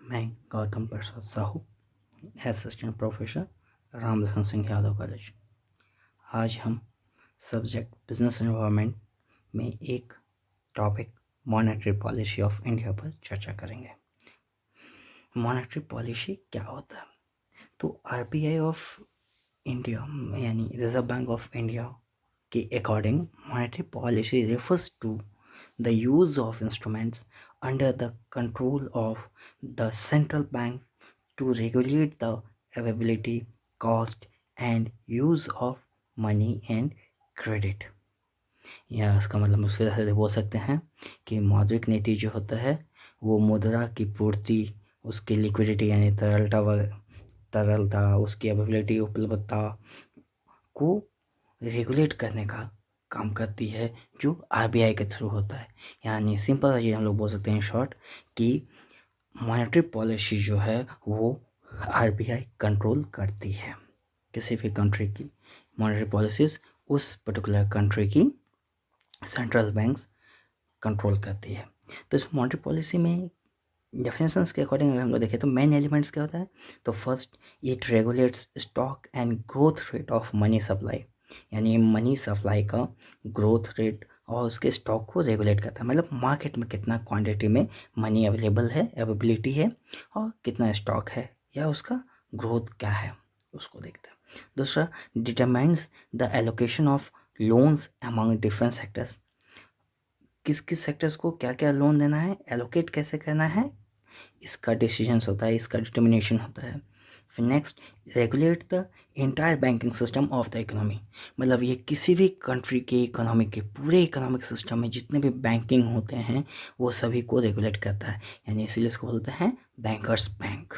मैं Gautam Prasad Sahu, assistant professor, Ram Lakhan Singh Yadav college. आज हम सब्जेक्ट बिजनेस एनवायरनमेंट में एक topic monetary policy of India पर चर्चा करेंगे। मॉनेटरी पॉलिसी क्या होता है? तो आरबीआई ऑफ इंडिया यानी रिजर्व बैंक ऑफ इंडिया के according monetary policy refers to the use of instruments under the control of the central bank to regulate the availability, cost and use of money and credit। या इसका मतलब दूसरे तरह से बोल सकते हैं कि मौद्रिक नीति जो होता है वो मुद्रा की पूर्ति, उसकी लिक्विडिटी यानी तरलता, उसकी अवेलेबिलिटी उपलब्धता को रेगुलेट करने का काम करती है, जो आरबीआई के थ्रू होता है। यानी सिंपल सा चीज़ हम लोग बोल सकते हैं शॉर्ट कि मॉनेटरी पॉलिसी जो है वो आरबीआई कंट्रोल करती है। किसी भी कंट्री की मॉनेटरी पॉलिसीज उस पर्टिकुलर कंट्री की सेंट्रल बैंक्स कंट्रोल करती है। तो इस मॉनेटरी पॉलिसी में डेफिनेशंस के अकॉर्डिंग अगर हम लोग देखें तो मेन एलिमेंट्स क्या होता है? तो first, it regulates stock and growth rate of money supply, यानी मनी सप्लाई का ग्रोथ रेट और उसके स्टॉक को रेगुलेट करता है। मतलब मार्केट में कितना क्वांटिटी में मनी अवेलेबल है, अवेलेबिलिटी है और कितना स्टॉक है या उसका ग्रोथ क्या है उसको देखता है। दूसरा, determines the allocation of loans among different sectors, किस किस सेक्टर्स को क्या क्या लोन देना है, एलोकेट कैसे करना है, इसका डिसीजंस होता है, इसका डिटर्मिनेशन होता है। फिर next, regulate the entire banking system of the economy, मतलब ये किसी भी कंट्री के इकोनॉमी के पूरे इकोनॉमिक सिस्टम में जितने भी बैंकिंग होते हैं वो सभी को रेगुलेट करता है। यानी इसीलिए इसको बोलते हैं बैंकर्स बैंक,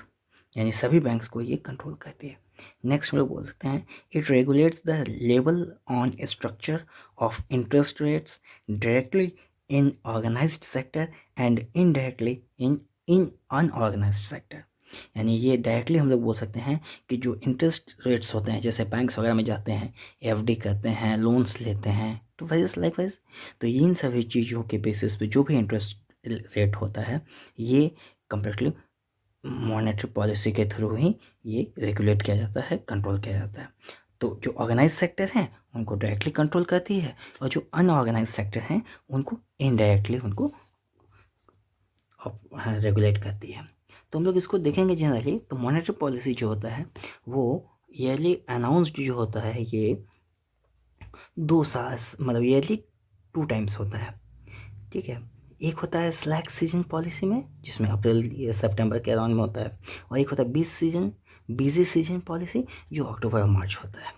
यानी सभी बैंक्स को ये कंट्रोल करती है। नेक्स्ट हम लोग बोल सकते हैं it regulates the level on structure of interest rates directly in organised sector and indirectly in unorganised sector. यानी ये डायरेक्टली हम लोग बोल सकते हैं कि जो इंटरेस्ट रेट्स होते हैं, जैसे बैंक्स वगैरह में जाते हैं, एफडी करते हैं, लोन्स लेते हैं, तो वाइज लाइकवाइज तो इन सभी चीज़ों के बेसिस पे जो भी इंटरेस्ट रेट होता है ये कम्प्लीटली मॉनेटरी पॉलिसी के थ्रू ही ये रेगुलेट किया जाता है, कंट्रोल किया जाता है। तो जो ऑर्गेनाइज सेक्टर हैं उनको डायरेक्टली कंट्रोल करती है और जो अनऑर्गेनाइज सेक्टर हैं उनको इनडायरेक्टली उनको रेगुलेट करती है। तो हम लोग इसको देखेंगे जनरली। तो मॉनेटरी पॉलिसी जो होता है वो ईयरली अनाउंस्ड जो होता है ये 2 साल मतलब ईयरली 2 टाइम्स होता है, ठीक है। एक होता है स्लैक सीजन पॉलिसी में जिसमें अप्रैल या सितंबर के अराउंड में होता है, और एक होता है बिजी सीजन पॉलिसी जो अक्टूबर और मार्च होता है,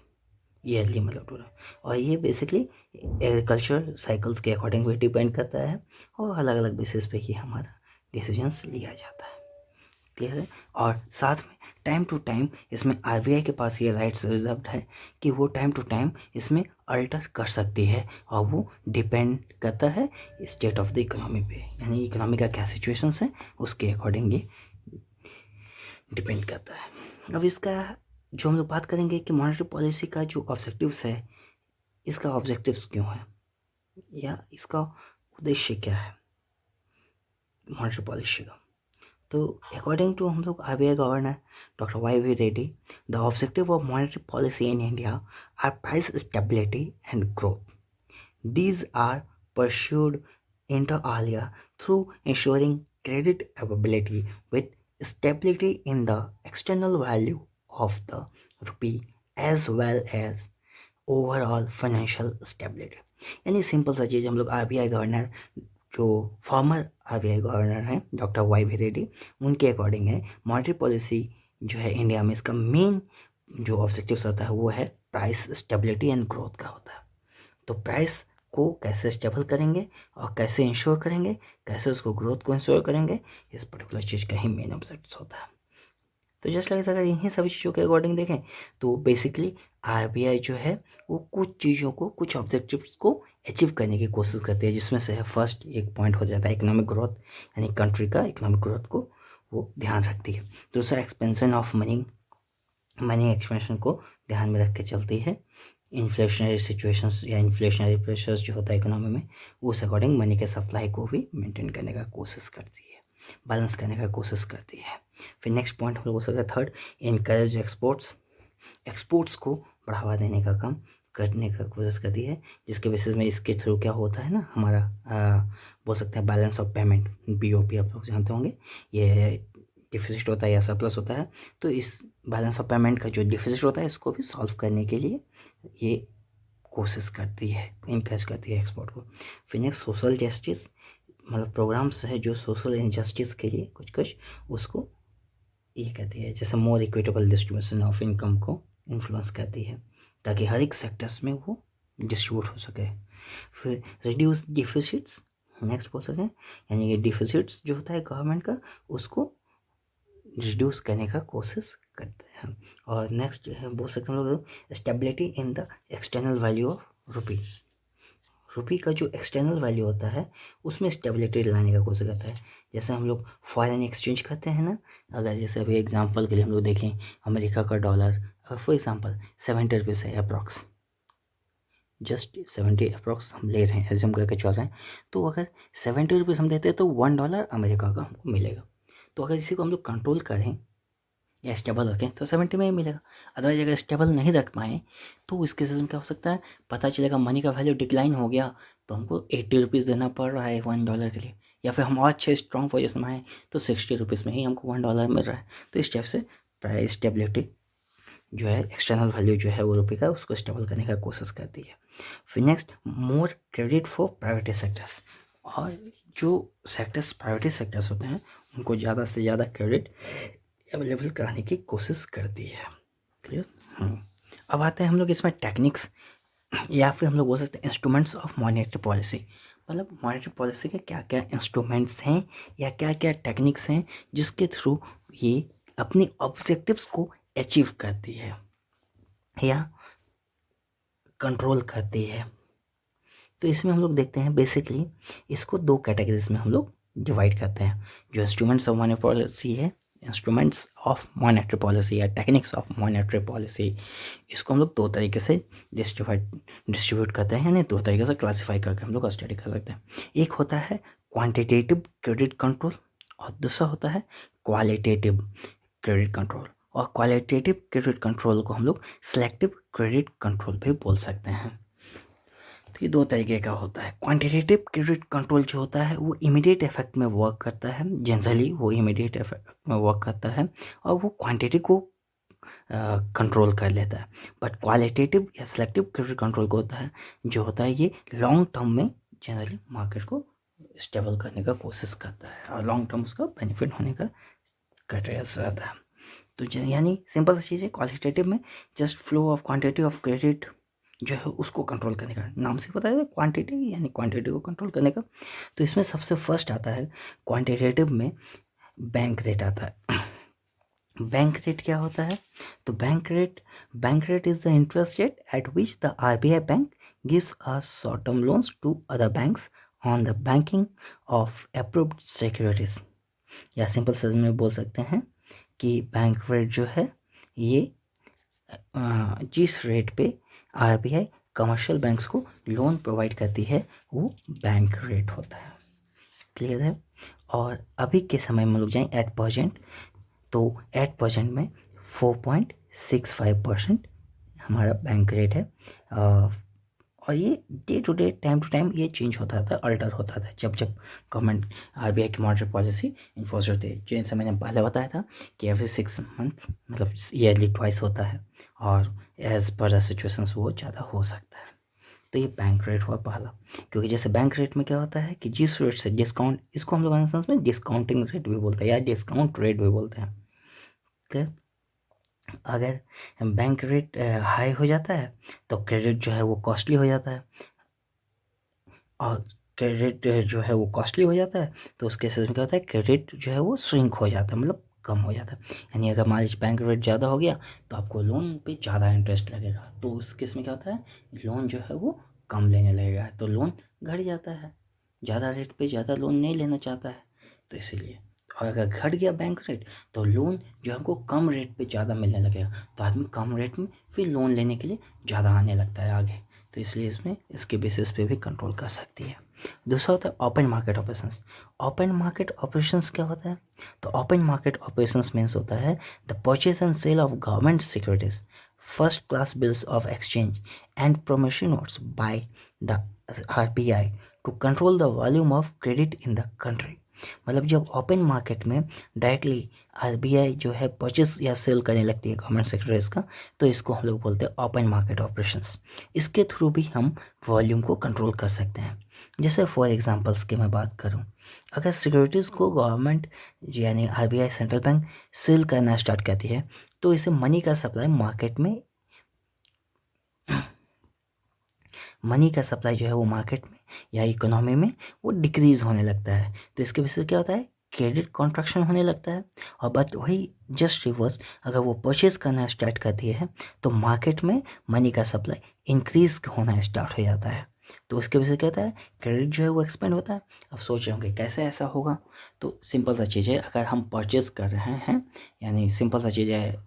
ईयरली मतलब टूर। और ये बेसिकली एग्रीकल्चर साइकिल्स के अकॉर्डिंग भी डिपेंड करता है और अलग अलग बेसिस पे ही हमारा डिसीजंस लिया जाता है, क्लियर है। और साथ में टाइम टू टाइम इसमें आरबीआई के पास ये राइट्स रिजर्व्ड है कि वो टाइम टू टाइम इसमें अल्टर कर सकती है और वो डिपेंड करता है स्टेट ऑफ द इकोनॉमी पे, यानी इकोनॉमी का क्या सिचुएशंस है उसके अकॉर्डिंग ये डिपेंड करता है। अब इसका जो हम लोग बात करेंगे कि मॉनेटरी पॉलिसी का जो ऑब्जेक्टिव्स है, इसका ऑब्जेक्टिव्स क्यों है या इसका उद्देश्य क्या है मॉनेटरी पॉलिसी का। तो अकॉर्डिंग टू हम लोग RBI governor doctor Y V Reddy, the objective of monetary policy in India are price stability and growth. These are pursued inter alia through ensuring credit availability with stability in the external value of the rupee as well as overall financial stability। यानी simple सा चीज़ हम लोग RBI governor जो farmer RBI governor हैं doctor Y V Reddy उनके according है monetary policy जो है इंडिया में इसका मेन जो ऑब्जेक्टिव्स होता है वो है प्राइस स्टेबिलिटी एंड ग्रोथ का होता है। तो प्राइस को कैसे स्टेबल करेंगे और कैसे इंश्योर करेंगे, कैसे उसको ग्रोथ को इंश्योर करेंगे, इस पर्टिकुलर चीज़ का ही मेन ऑब्जेक्टिव होता है। तो जस्ट लाइक अगर इन्हीं सभी चीज़ों के अकॉर्डिंग देखें तो बेसिकली आरबीआई जो है वो कुछ चीज़ों को, कुछ ऑब्जेक्टिव्स को अचीव करने की कोशिश करती है, जिसमें से है फर्स्ट एक पॉइंट हो जाता है इकोनॉमिक ग्रोथ, यानी कंट्री का इकोनॉमिक ग्रोथ को वो ध्यान रखती है। दूसरा एक्सपेंशन ऑफ मनी एक्सपेंशन को ध्यान में रख के चलती है। इन्फ्लेशनरी सिचुएशंस या इन्फ्लेशनरी प्रेशर्स जो होता है इकोनॉमी में उस अकॉर्डिंग मनी के सप्लाई को भी मेंटेन करने का कोशिश करती है, बैलेंस करने का कोशिश करती है। फिर नेक्स्ट पॉइंट हम लोग हो सकता है थर्ड, इनकरेज एक्सपोर्ट्स, एक्सपोर्ट्स को बढ़ावा देने का काम करने का कोशिश करती है, जिसके बेसिस में इसके थ्रू क्या होता है ना, हमारा बोल सकते हैं बैलेंस ऑफ पेमेंट, BOP आप लोग जानते होंगे, ये डिफिसिट होता है या सरप्लस होता है। तो इस बैलेंस ऑफ पेमेंट का जो डिफिसिट होता है इसको भी सॉल्व करने के लिए ये कोशिश करती है, इनकरेज करती है एक्सपोर्ट को। फिर नेक्स्ट सोशल जस्टिस, मतलब प्रोग्राम्स है जो सोशल इनजस्टिस के लिए कुछ कुछ उसको ये कहती है, जैसे मोर इक्विटेबल डिस्ट्रीब्यूशन ऑफ इनकम को इन्फ्लुएंस करती है, ताकि हर एक सेक्टर्स में वो डिस्ट्रीब्यूट हो सके। फिर रिड्यूस डिफिसिट्स, नेक्स्ट बोल सकें, यानी कि डिफिसिट्स जो होता है गवर्नमेंट का उसको रिड्यूस करने का कोशिश करते हैं। और नेक्स्ट बोल सकते हैं हम लोग stability in the external value of rupee, rupee का जो एक्सटर्नल वैल्यू होता है उसमें स्टेबिलिटी लाने का कोशिश करता है। जैसे हम लोग फॉरेन एक्सचेंज करते हैं ना, अगर जैसे अभी एग्जांपल के लिए हम लोग देखें अमेरिका का डॉलर फॉर एग्जांपल 70 रुपीज़ है अप्रॉक्स, जस्ट 70 अप्रॉक्स हम ले रहे हैं, एज्यूम करके चल रहे हैं। तो अगर 70 रुपीज़ हम देते हैं तो $1 अमेरिका का हमको मिलेगा। तो अगर इसी को हम लोग कंट्रोल करें या स्टेबल रखें तो 70 में ही मिलेगा। अदरवाइज अगर स्टेबल नहीं रख पाएँ तो इसके केस में क्या हो सकता है, पता चलेगा मनी का वैल्यू डिक्लाइन हो गया तो हमको 80 रुपीज़ देना पड़ रहा है $1 के लिए, या फिर हम और अच्छे स्ट्रॉन्ग पोजिशन में आए तो 60 रुपीज़ में ही हमको $1 मिल रहा है। तो इस टाइप से प्राइस स्टेबिलिटी जो है, एक्सटर्नल वैल्यू जो है वो रुपये का, उसको स्टेबल करने का कोशिश करती है। फिर next, more credit for private sectors, और जो सेक्टर्स प्राइवेट सेक्टर्स होते हैं उनको ज़्यादा से ज़्यादा क्रेडिट अवेलेबल कराने की कोशिश करती है। क्लियर। अब आते हैं हम लोग इसमें टेक्निक्स या फिर हम लोग बोल सकते हैं इंस्ट्रूमेंट्स ऑफ मॉनेटरी पॉलिसी, मतलब मॉनेटरी पॉलिसी के क्या क्या इंस्ट्रूमेंट्स हैं या क्या क्या टेक्निक्स हैं जिसके थ्रू ये अपनी ऑब्जेक्टिव्स को अचीव करती है या कंट्रोल करती है। तो इसमें हम लोग देखते हैं बेसिकली इसको दो कैटेगरीज में हम लोग डिवाइड करते हैं। जो इंस्ट्रूमेंट्स ऑफ मॉनेटरी पॉलिसी है, इंस्ट्रूमेंट्स ऑफ मॉनेटरी पॉलिसी या टेक्निक्स ऑफ मॉनेटरी पॉलिसी, इसको हम लोग दो तरीके से डिस्ट्रीब्यूट करते हैं, यानी दो तरीके से क्लासीफाई करके हम लोग स्टडी कर सकते हैं। एक होता है क्वांटिटेटिव क्रेडिट कंट्रोल और दूसरा होता है क्वालिटेटिव क्रेडिट कंट्रोल। और क्वालिटेटिव क्रेडिट कंट्रोल को हम लोग सिलेक्टिव क्रेडिट कंट्रोल भी बोल सकते हैं। तो ये दो तरीके का होता है। क्वांटिटेटिव क्रेडिट कंट्रोल जो होता है वो इमीडिएट इफेक्ट में वर्क करता है, जनरली वो इमीडिएट इफेक्ट में वर्क करता है और वो क्वांटिटी को कंट्रोल कर लेता है। बट क्वालिटेटिव या सिलेक्टिव क्रेडिट कंट्रोल को होता है जो होता है ये लॉन्ग टर्म में जनरली मार्केट को स्टेबल करने का कोशिश करता है और लॉन्ग टर्म उसका बेनिफिट होने का क्राइटेरिया रहता है। तो यानी सिंपल सी चीज़ है, क्वालिटेटिव में just flow of quantity of credit जो है उसको कंट्रोल करने का, नाम से पता है क्वांटिटी, यानी क्वांटिटी को कंट्रोल करने का। तो इसमें सबसे फर्स्ट आता है क्वांटिटेटिव में बैंक रेट आता है। बैंक रेट क्या होता है? तो bank rate is the interest rate at which the RBI bank gives us short term loans to other banks on the banking of approved securities. या सिंपल सेंस में बोल सकते हैं कि बैंक रेट जो है ये जिस रेट पे RBI कमर्शियल बैंक्स को लोन प्रोवाइड करती है वो बैंक रेट होता है। क्लियर है? और अभी के समय में लोग जाएं एट परसेंट, तो एट परसेंट में 4.65% हमारा बैंक रेट है। और ये day to day time to time ये चेंज होता था, अल्टर होता था जब जब गवर्नमेंट RBI की मॉनेटरी पॉलिसी इन्फोर्स होती है। जैसे मैंने पहले बताया था कि एवरी 6 मंथ मतलब ईयरली ट्वाइस होता है और एज पर द सिचुएशंस वो ज़्यादा हो सकता है। तो ये बैंक रेट हुआ पहला, क्योंकि जैसे बैंक रेट में क्या होता है कि जिस रेट से डिस्काउंट, इसको हम लोग सेंस में डिस्काउंटिंग रेट भी बोलते हैं या डिस्काउंट रेट भी बोलते हैं। क्लियर? अगर बैंक रेट हाई हो जाता है तो क्रेडिट जो है वो कॉस्टली हो जाता है, और क्रेडिट जो है वो कॉस्टली हो जाता है तो उस केसेस में क्या होता है, क्रेडिट जो है वो श्रिंक हो जाता है, मतलब कम हो जाता है। यानी अगर मान लीजिए बैंक रेट ज़्यादा हो गया तो आपको लोन पे ज़्यादा इंटरेस्ट लगेगा, तो उस केस में क्या होता है, लोन जो है वो कम लेने लगेगा, तो लोन घट जाता है, ज़्यादा रेट पे ज़्यादा लोन नहीं लेना चाहता है, तो इसीलिए। और अगर घट गया बैंक रेट तो लोन जो हमको कम रेट पे ज़्यादा मिलने लगेगा, तो आदमी कम रेट में फिर लोन लेने के लिए ज़्यादा आने लगता है आगे, तो इसलिए इसमें इसके बेसिस पे भी कंट्रोल कर सकती है। दूसरा होता है open market operations. Open market operations क्या होता है? तो ओपन मार्केट ऑपरेशंस मीन्स होता है the purchase and sale of government securities, first class bills of exchange and promissory notes by the RBI to control the volume of credit in the country. मतलब जब open market में directly RBI जो है purchase या cell करने लगती है government securities का, तो इसको हम लोग बोलते हैं ओपन मार्केट ऑपरेशंस। इसके थ्रू भी हम वॉल्यूम को कंट्रोल कर सकते हैं। जैसे फॉर एग्जांपल्स की मैं बात करूं, अगर सिक्योरिटीज़ को गवर्नमेंट यानी RBI सेंट्रल बैंक सेल करना स्टार्ट करती है, तो इससे मनी का सप्लाई मार्केट में मनी का सप्लाई जो है वो मार्केट में या इकोनॉमी में वो डिक्रीज़ होने लगता है। तो इसके वजह से क्या होता है? क्रेडिट कॉन्ट्रैक्शन होने लगता है। और बट वही जस्ट रिवर्स, अगर वो परचेज करना स्टार्ट करती है तो मार्केट में मनी का सप्लाई इंक्रीज होना स्टार्ट हो जाता है। तो उसके वजह से क्या होता है? क्रेडिट जो है वो एक्सपेंड होता है। अब सोच रहे होंगे कैसे ऐसा होगा? तो सिंपल सा चीज़ है, अगर हम परचेज कर रहे हैं, यानी सिंपल सा चीज़ है,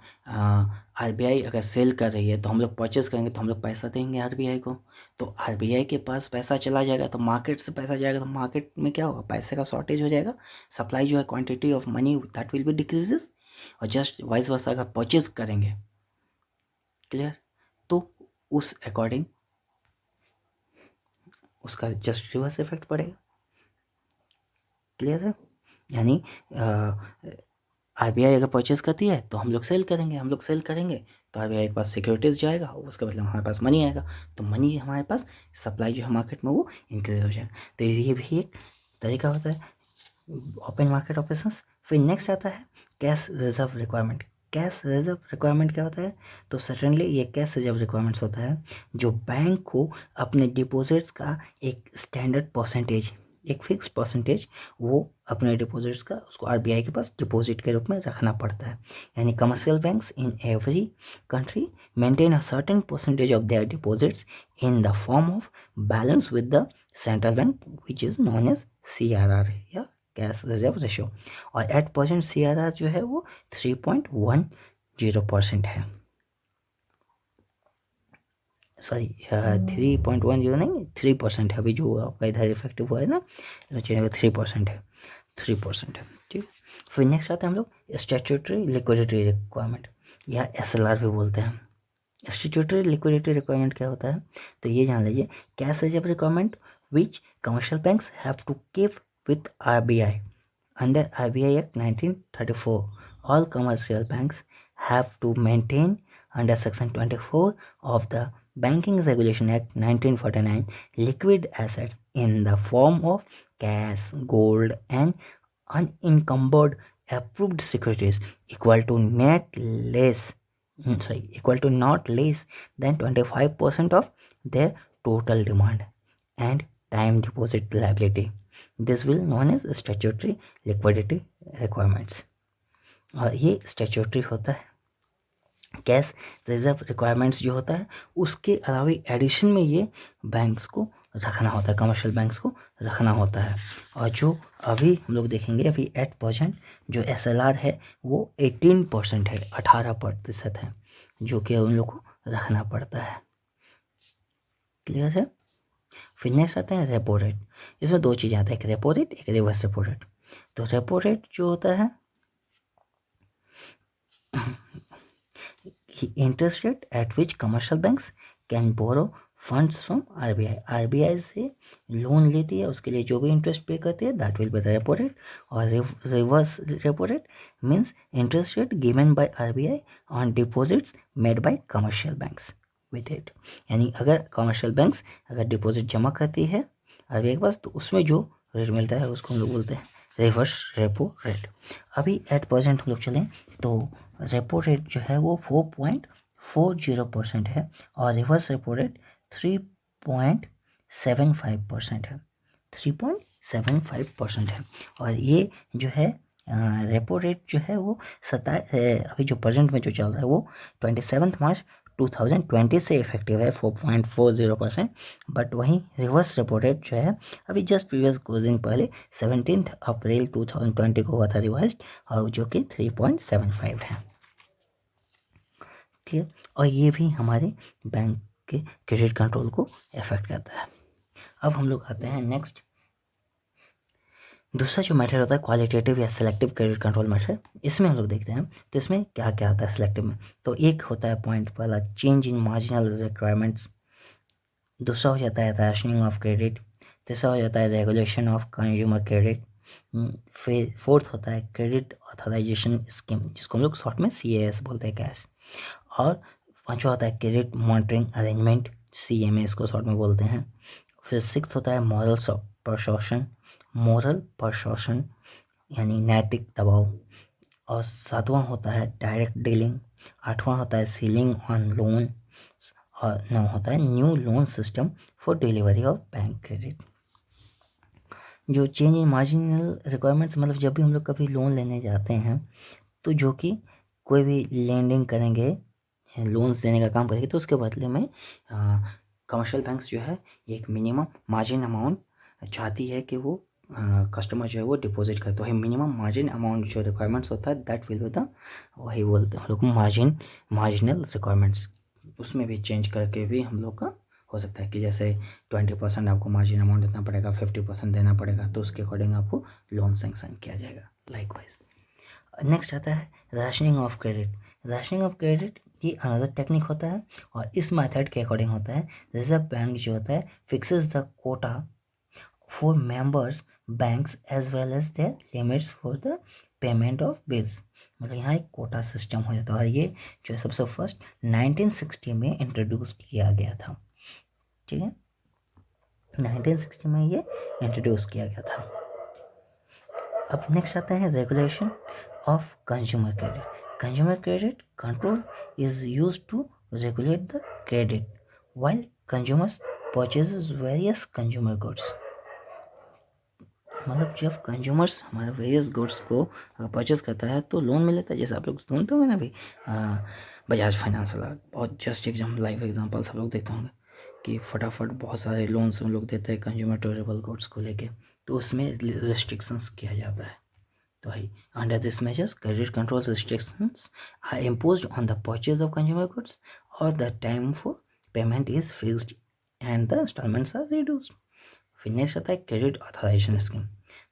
RBI अगर सेल कर रही है तो हम लोग परचेज करेंगे तो हम लोग पैसा देंगे RBI को। तो RBI के पास पैसा चला जाएगा तो मार्केट से पैसा जाएगा, तो मार्केट में क्या होगा? पैसे का शॉर्टेज हो जाएगा, सप्लाई जो है quantity of money that will B decreases. और जस्ट वाइस वर्सा अगर परचेज करेंगे, क्लियर, तो उस अकॉर्डिंग उसका जस्ट रिवर्स इफेक्ट पड़ेगा। क्लियर है? यानी RBI अगर परचेज करती है तो हम लोग सेल करेंगे, हम लोग सेल करेंगे तो RBI के पास सिक्योरिटीज़ जाएगा, उसके बदले हमारे पास मनी आएगा, तो मनी हमारे पास सप्लाई जो है मार्केट में वो इंक्रीज हो जाएगा। तो ये भी एक तरीका होता है ओपन मार्केट ऑपरेशंस। फिर नेक्स्ट आता है cash reserve requirement. Cash reserve requirement क्या होता है? तो सडनली ये कैश रिजर्व रिक्वायरमेंट्स होता है जो बैंक को अपने डिपॉजिट्स का एक स्टैंडर्ड परसेंटेज, एक फिक्स परसेंटेज वो अपने डिपॉजिट्स का उसको RBI के पास डिपॉजिट के रूप में रखना पड़ता है। यानी commercial banks in every country maintain a certain percentage of their deposits in the form of balance with the central bank which is known as CRR या कैश रिजर्व रेशियो। और एट परसेंट CRR जो है वो 3.10% है। Sorry 3.10 नहीं, 3% है। अभी जो आपका इधर इफेक्टिव हुआ है ना, तो चलिए 3% है, 3% है। ठीक है। फिर नेक्स्ट आता है हम लोग स्टैट्यूटरी लिक्विडिटी रिक्वायरमेंट या SLR भी बोलते हैं। स्टैट्यूटरी लिक्विडिटी रिक्वायरमेंट क्या होता है? तो ये जान लीजिए, cash reserve requirement which commercial banks have to keep with RBI under RBI Act 1934. All commercial banks have to maintain under Section 24 of the Banking Regulation Act 1949 liquid assets in the form of cash, gold and unencumbered approved securities equal to equal to not less than 25% of their total demand and time deposit liability. This will known as statutory liquidity requirements. और ये statutory होता है। Cash reserve requirements जो होता है उसके अलावा addition में ये बैंक्स को रखना होता है, कमर्शियल बैंक्स को रखना होता है। और जो अभी हम लोग देखेंगे, अभी एट परसेंट जो SLR है वो 18% है, 18% है, जो कि उन लोग को रखना पड़ता है। क्लियर है? फिर नेक्स्ट आता है रेपो रेट। इसमें दो चीज़ें आती है, एक रेपो रेट, एक रिवर्स रेपो रेट। तो रेपो रेट जो होता है interest rate at which commercial banks can borrow funds from RBI से लोन लेती है, उसके लिए जो भी इंटरेस्ट पे करती है that will be the repo rate. और reverse repo rate means interest rate given by RBI on deposits made by commercial banks with it. यानी अगर कमर्शियल बैंक्स अगर डिपॉजिट जमा करती है RBI के पास तो उसमें जो रेट मिलता है उसको हम लोग बोलते हैं रिवर्स रेपो रेट। अभी एट परसेंट हम लोग चलें तो रेपो रेट जो है वो 4.40% है और रिवर्स रेपो रेट 3.75% है, 3.75% है। और ये जो है रेपो रेट जो है वो अभी जो प्रेजेंट में जो चल रहा है वो 27 मार्च 2020 से इफेक्टिव है 4.40%। बट वहीं रिवर्स रेपो रेट जो है अभी जस्ट प्रीवियस कुछ दिन पहले 17 अप्रैल 2020 को हुआ था रिवाइज, और जो कि 3.75 है। ठीक है। और ये भी हमारे बैंक के क्रेडिट कंट्रोल को इफेक्ट करता है। अब हम लोग आते हैं नेक्स्ट, दूसरा जो मेथड होता है क्वालिटेटिव या सिलेक्टिव क्रेडिट कंट्रोल मेथड। इसमें हम लोग देखते हैं तो इसमें क्या क्या आता है सिलेक्टिव में। तो एक होता है पॉइंट वाला चेंज इन मार्जिनल रिक्वायरमेंट्स, दूसरा हो जाता है रैशनिंग ऑफ क्रेडिट, तीसरा हो जाता है रेगुलेशन ऑफ कंज्यूमर क्रेडिट, फिर फोर्थ होता है क्रेडिट ऑथराइजेशन स्कीम जिसको हम लोग शॉर्ट में CAS बोलते हैं, कैश, और पांचवा होता है क्रेडिट मॉनिटरिंग अरेंजमेंट, CMA इसको शॉर्ट में बोलते हैं। फिर सिक्स होता है मोरल परसोशन यानी नैतिक दबाव, और सातवां होता है डायरेक्ट डीलिंग, आठवां होता है सीलिंग ऑन लोन, और नौ होता है new loan system for delivery of bank credit. जो चेंज इन मार्जिनल रिक्वायरमेंट्स मतलब जब भी हम लोग कभी लोन लेने जाते हैं तो जो कि कोई भी लेंडिंग करेंगे, लोन्स देने का काम करेंगे, तो उसके बदले में कमर्शियल बैंक्स जो है एक मिनिमम मार्जिन अमाउंट चाहती है कि वो कस्टमर जो है वो डिपॉजिट करे। तो है मिनिमम मार्जिन अमाउंट जो रिक्वायरमेंट्स होता है दैट विल बी द, वही बोलते हैं हम लोग मार्जिनल रिक्वायरमेंट्स। उसमें भी चेंज करके भी हम लोग का हो सकता है कि जैसे 20% आपको मार्जिन अमाउंट देना पड़ेगा, 50% देना पड़ेगा, तो उसके अकॉर्डिंग आपको लोन सेंक्शन किया जाएगा लाइकवाइज। नेक्स्ट आता है rationing of credit. Rationing of credit ये अनदर टेक्निक होता है और इस मेथड के अकॉर्डिंग होता है रिजर्व बैंक जो होता है fixes the quota for members banks as well as their limits for the payment of bills. मतलब यहाँ एक कोटा सिस्टम हो जाता है और ये जो है सबसे फर्स्ट 1960 में इंट्रोड्यूस किया गया था। ठीक है, 1960 में ये इंट्रोड्यूस किया गया था। अब नेक्स्ट आते हैं regulation of consumer credit. Consumer credit control is used to regulate the credit while consumers purchases various consumer goods। मतलब जब कंज्यूमर्स हमारे वेरियस गुड्स को परचेज करता है तो लोन मिल लेता है। जैसे आप लोग सुनते होंगे ना भाई, बजाज फाइनेंस वाला बहुत जस्ट एग्जाम लाइव एग्जाम्पल सब लोग देखते होंगे कि फटाफट बहुत सारे लोन्स हम लोग देते हैं कंज्यूमर ड्यूरेबल गुड्स को लेके, तो उसमें रिस्ट्रिक्शंस किया जाता है। तो भाई under this measures credit control restrictions are imposed on the purchase of consumer goods और the time for payment is fixed and the instalments are reduced. फिर नेक्स्ट आता है credit authorisation scheme.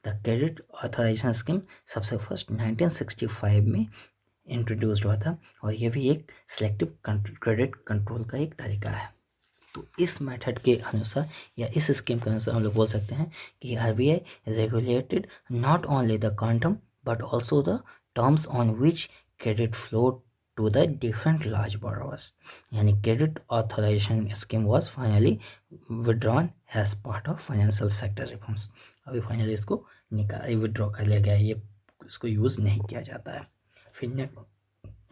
The credit authorisation scheme सबसे first 1965 में introduced हुआ था और ये भी एक सिलेक्टिव क्रेडिट कंट्रोल का एक तरीका है। तो इस मेथड के अनुसार या इस स्कीम के अनुसार हम लोग बोल सकते हैं कि RBI regulated not only the quantum but also the terms on which credit flow to the different large borrowers. यानी credit authorisation scheme was finally withdrawn as part of financial sector reforms. अभी finally इसको withdraw कर लिया गया है, ये इसको use नहीं किया जाता है। फिर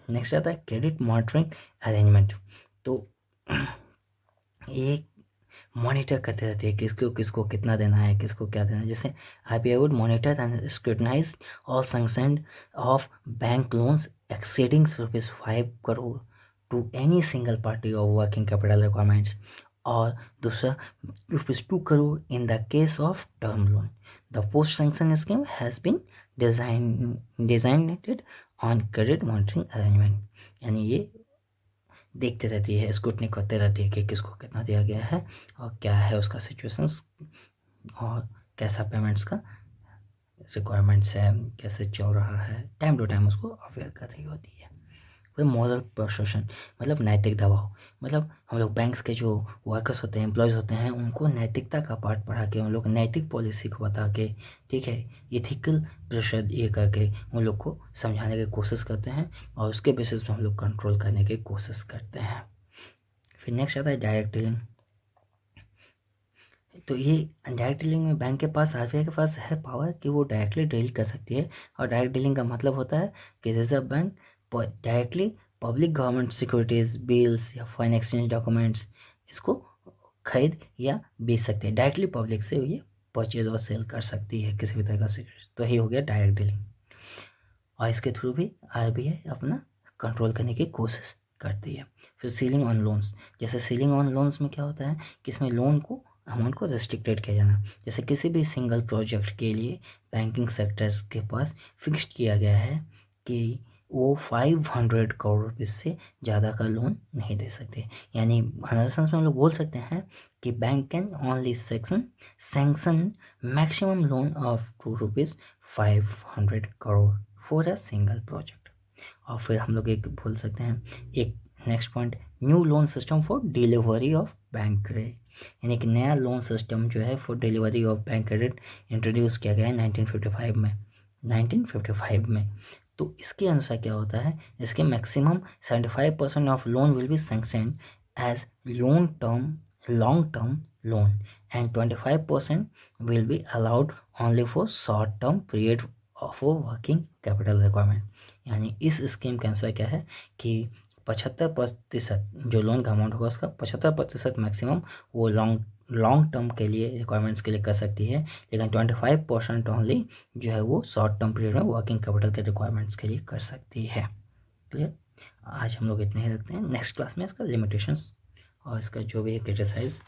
नेक्स्ट आता है क्रेडिट मॉनिटरिंग अरेंजमेंट। तो ये मॉनिटर करते रहते हैं किसको किसको कितना देना है, किसको क्या देना है। जैसे RBI would monitor and scrutinize all sanction of bank loans exceeding ₹5 crore to any single party of working capital requirements, और दूसरा ₹2 crore in the case of term loan. The post sanction scheme has been designated on credit monitoring arrangement. यानी ये देखते रहती है, scrutiny करते रहती है कि किसको कितना दिया गया है और क्या है उसका सिचुएशंस और कैसा पेमेंट्स का रिक्वायरमेंट्स है, कैसे चल रहा है, टाइम टू टाइम उसको अवेयर कर रही होती है। फिर मॉरल परसुएशन मतलब नैतिक दबाव। मतलब हम लोग बैंक्स के जो वर्कर्स होते हैं, एम्प्लॉयज़ होते हैं, उनको नैतिकता का पाठ पढ़ा के उन लोग नैतिक पॉलिसी को बता के, ठीक है, इथिकल प्रेशर ये करके उन लोग को समझाने की कोशिश करते हैं और उसके बेसिस पे हम लोग कंट्रोल करने की कोशिश करते हैं। फिर नेक्स्ट आता है डायरेक्ट डीलिंग। तो ये डायरेक्ट डीलिंग में बैंक के पास, RBI के पास है पावर कि वो डायरेक्टली डील कर सकती है। और डायरेक्ट डीलिंग का मतलब होता है कि reserve bank directly public government securities, bills या फॉरेन एक्सचेंज डॉक्यूमेंट्स इसको खरीद या बेच सकते हैं। डायरेक्टली पब्लिक से ये परचेज और सेल कर सकती है किसी भी तरह का सिक्योरिटी। तो ये हो गया डायरेक्ट डीलिंग और इसके थ्रू भी RBI अपना कंट्रोल करने की कोशिश करती है। फिर सीलिंग ऑन लोन्स। जैसे सीलिंग ऑन लोन्स में क्या होता है कि इसमें लोन को अमाउंट को रिस्ट्रिक्टेड किया जाना। जैसे किसी भी सिंगल प्रोजेक्ट के लिए बैंकिंग सेक्टर्स के पास फिक्स्ड किया गया है कि वो 500 करोड़ रुपये से ज़्यादा का लोन नहीं दे सकते। यानी अनदर सेंस में हम लोग बोल सकते हैं कि bank can only sanction maximum loan of ₹500 crore for a single project. और फिर हम लोग एक बोल सकते हैं एक next point, new loan system for delivery of bank credit, यानी कि नया लोन सिस्टम जो है for delivery of bank credit introduce किया गया है 1955 में। तो इसके अनुसार क्या होता है, इसके maximum 75% of loan will be sanction as long term loan and 25% will be allowed only for short term period of working capital requirement. यानी इस स्कीम के अनुसार क्या है कि 75% जो लोन का अमाउंट होगा उसका 75% मैक्सिमम वो लॉन्ग टर्म के लिए रिक्वायरमेंट्स के लिए कर सकती है, लेकिन 25% ओनली जो है वो शॉर्ट टर्म पीरियड में वर्किंग कैपिटल के रिक्वायरमेंट्स के लिए कर सकती है। क्लियर। आज हम लोग इतने ही रखते हैं, नेक्स्ट क्लास में इसका लिमिटेशंस और इसका जो भी है क्रिटिसाइज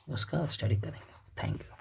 उसका स्टडी करेंगे। Thank you.